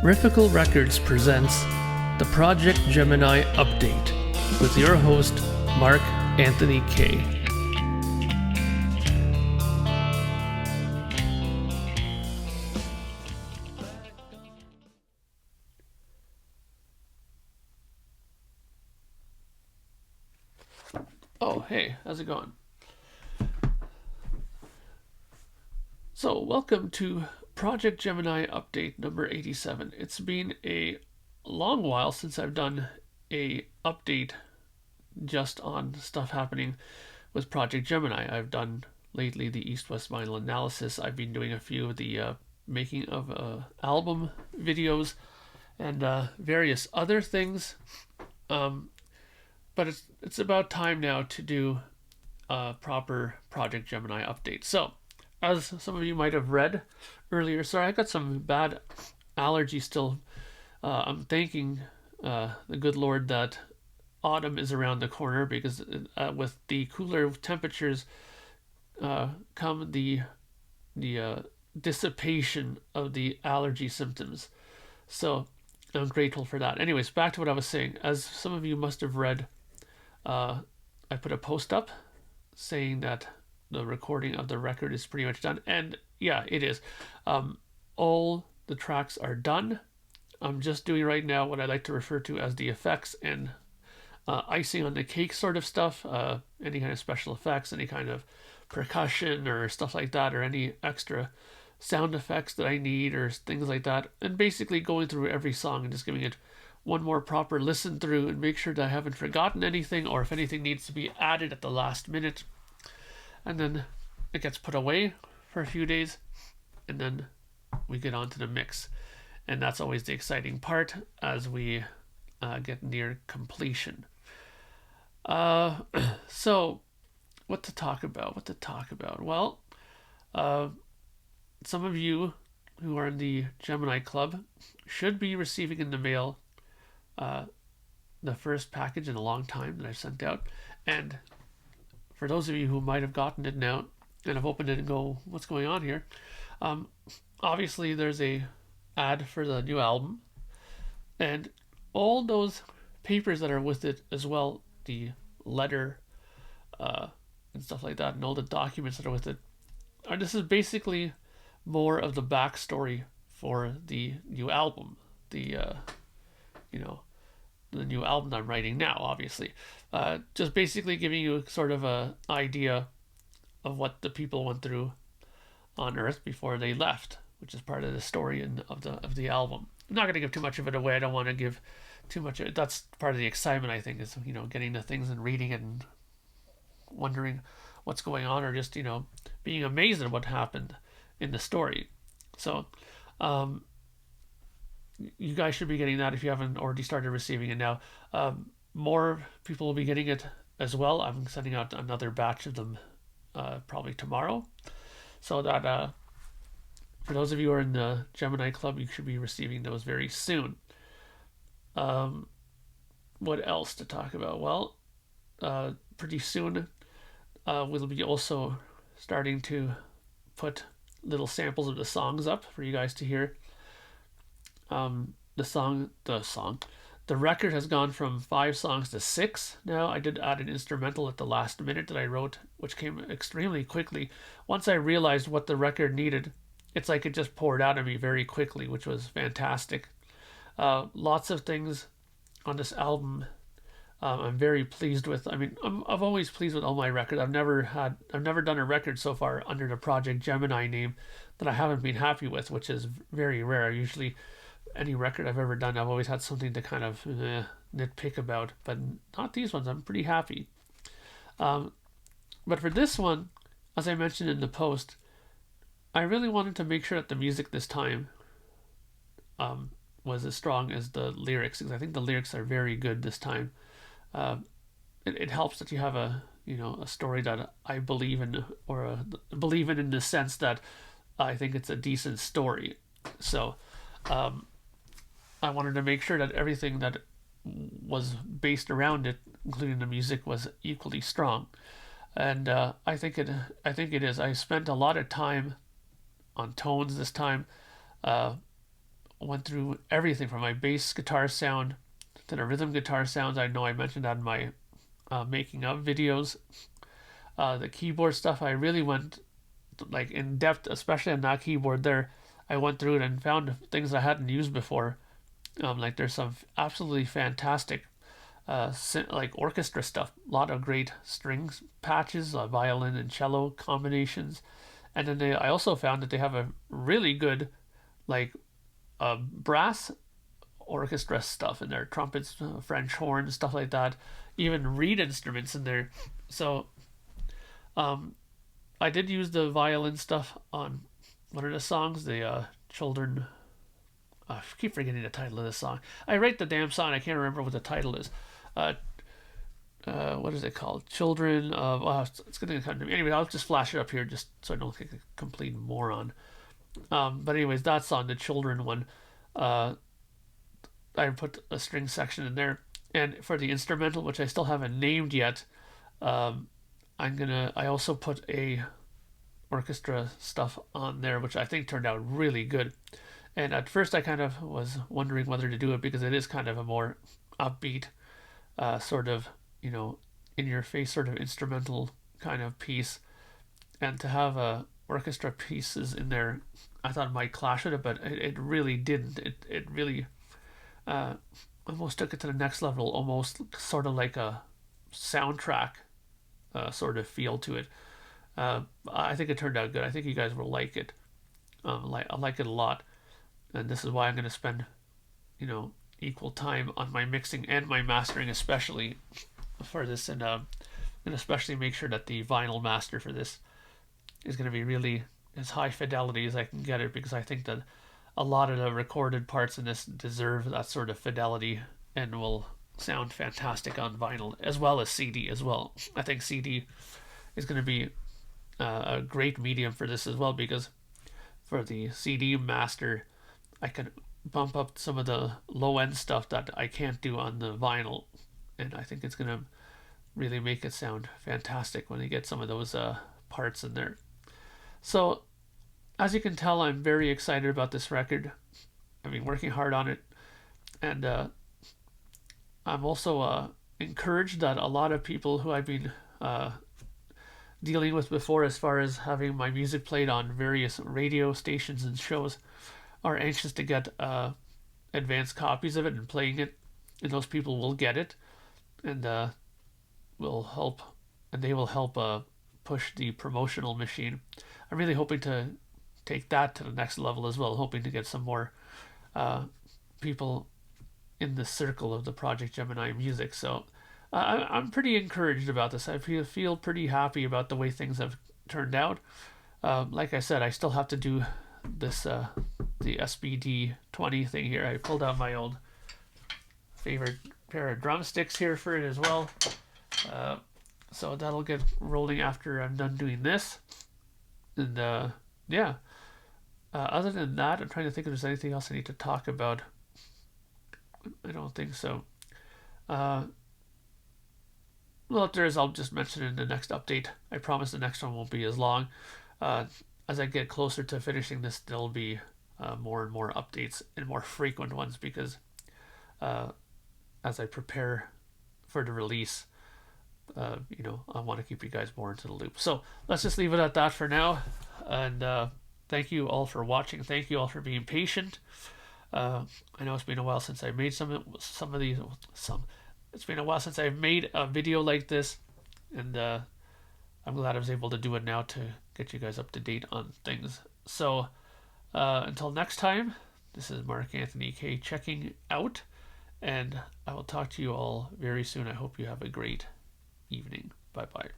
Riffical Records presents the Projekt Gemineye Update with your host, Mark Anthony Kay. Oh, hey, how's it going? So, welcome to Projekt Gemineye Update number 87. It's been a long while since I've done a update just on stuff happening with Projekt Gemineye. I've done lately the East-West Vinyl analysis. I've been doing a few of the making of album videos and various other things. But it's about time now to do a proper Projekt Gemineye update. So, as some of you might have read earlier, sorry, I got some bad allergy still. I'm thanking the good Lord that autumn is around the corner, because with the cooler temperatures come the dissipation of the allergy symptoms. So I'm grateful for that. Anyways, back to what I was saying. As some of you must have read, I put a post up saying that the recording of the record is pretty much done, and yeah, it is. All the tracks are done. I'm just doing right now what I like to refer to as the effects and icing on the cake sort of stuff. Any kind of special effects, any kind of percussion or stuff like that, or any extra sound effects that I need or things like that, and basically going through every song and just giving it one more proper listen through and make sure that I haven't forgotten anything, or if anything needs to be added at the last minute. And then it gets put away for a few days, and then we get on to the mix. And that's always the exciting part as we get near completion. So, what to talk about? Well, some of you who are in the Gemineye Club should be receiving in the mail the first package in a long time that I've sent out. And for those of you who might have gotten it now and have opened it and go, what's going on here? Obviously, there's a ad for the new album, and all those papers that are with it as well, the letter and stuff like that, and all the documents that are with it. And this is basically more of the backstory for the new album, the new album I'm writing now, obviously. Just basically giving you sort of a idea of what the people went through on Earth before they left, which is part of the story of the album. I'm not going to give too much of it away. I don't want to give too much of it. That's part of the excitement, I think, is, getting the things and reading it and wondering what's going on, or just, being amazed at what happened in the story. So, you guys should be getting that if you haven't already started receiving it now. More people will be getting it as well. I'm sending out another batch of them probably tomorrow. So that for those of you who are in the Gemineye Club, you should be receiving those very soon. What else to talk about? Well, pretty soon we'll be also starting to put little samples of the songs up for you guys to hear. The record has gone from 5 songs to 6 now. I did add an instrumental at the last minute that I wrote, which came extremely quickly. Once I realized what the record needed, it's like it just poured out of me very quickly, which was fantastic. Lots of things on this album I'm very pleased with. I mean, I've always pleased with all my records. I've never done a record so far under the Projekt Gemineye name that I haven't been happy with, which is very rare. Usually, any record I've ever done, I've always had something to kind of nitpick about, but not these ones. I'm pretty happy. But for this one, as I mentioned in the post, I really wanted to make sure that the music this time was as strong as the lyrics, because I think the lyrics are very good this time. It helps that you have a story that I believe in, or believe in the sense that I think it's a decent story. So I wanted to make sure that everything that was based around it, including the music, was equally strong. And I think it is. I spent a lot of time on tones this time. went through everything from my bass guitar sound to the rhythm guitar sounds. I know I mentioned that in my making of videos. The keyboard stuff, I really went like in depth, especially on that keyboard there. I went through it and found things I hadn't used before. Like there's some absolutely fantastic like orchestra stuff. A lot of great strings patches, violin and cello combinations, and then I also found that they have a really good like brass orchestra stuff in there, trumpets, French horns, stuff like that, even reed instruments in there. So I did use the violin stuff on one of the songs, the children. I keep forgetting the title of this song. I write the damn song. I can't remember what the title is. Uh, what is it called? Children of. Oh, it's going to come to me. Anyway, I'll just flash it up here just so I don't look like a complete moron. But anyways, that song, the children one, I put a string section in there, and for the instrumental, which I still haven't named yet, I also put a orchestra stuff on there, which I think turned out really good. And at first, I kind of was wondering whether to do it because it is kind of a more upbeat, sort of, in your face sort of instrumental kind of piece. And to have orchestra pieces in there, I thought it might clash with it, but it really didn't. It really almost took it to the next level, almost sort of like a soundtrack sort of feel to it. I think it turned out good. I think you guys will like it. I like it a lot, and this is why I'm going to spend, equal time on my mixing and my mastering, especially for this, and especially make sure that the vinyl master for this is going to be really as high fidelity as I can get it, because I think that a lot of the recorded parts in this deserve that sort of fidelity and will sound fantastic on vinyl as well as CD as well. I think CD is going to be a great medium for this as well, because for the CD master, I can bump up some of the low end stuff that I can't do on the vinyl, and I think it's going to really make it sound fantastic when you get some of those parts in there. So, as you can tell, I'm very excited about this record. I've been working hard on it, and I'm also encouraged that a lot of people who I've been dealing with before, as far as having my music played on various radio stations and shows, are anxious to get advanced copies of it and playing it, and those people will get it, and will help, and they will help push the promotional machine. I'm really hoping to take that to the next level as well, hoping to get some more people in the circle of the Projekt Gemineye music. So I'm pretty encouraged about this. I feel pretty happy about the way things have turned out. Like I said, I still have to do this the SBD 20 thing here. I pulled out my old favorite pair of drumsticks here for it as well. So that'll get rolling after I'm done doing this. And yeah. Other than that, I'm trying to think if there's anything else I need to talk about. I don't think so. Well, if there is, I'll just mention it in the next update. I promise the next one won't be as long. As I get closer to finishing this, there'll be more and more updates and more frequent ones, because as I prepare for the release, I want to keep you guys more into the loop. So let's just leave it at that for now. And thank you all for watching. Thank you all for being patient. I know it's been a while since I made some of these. It's been a while since I've made a video like this, and I'm glad I was able to do it now to get you guys up to date on things. So until next time, this is Mark Anthony K checking out, and I will talk to you all very soon. I hope you have a great evening. Bye bye.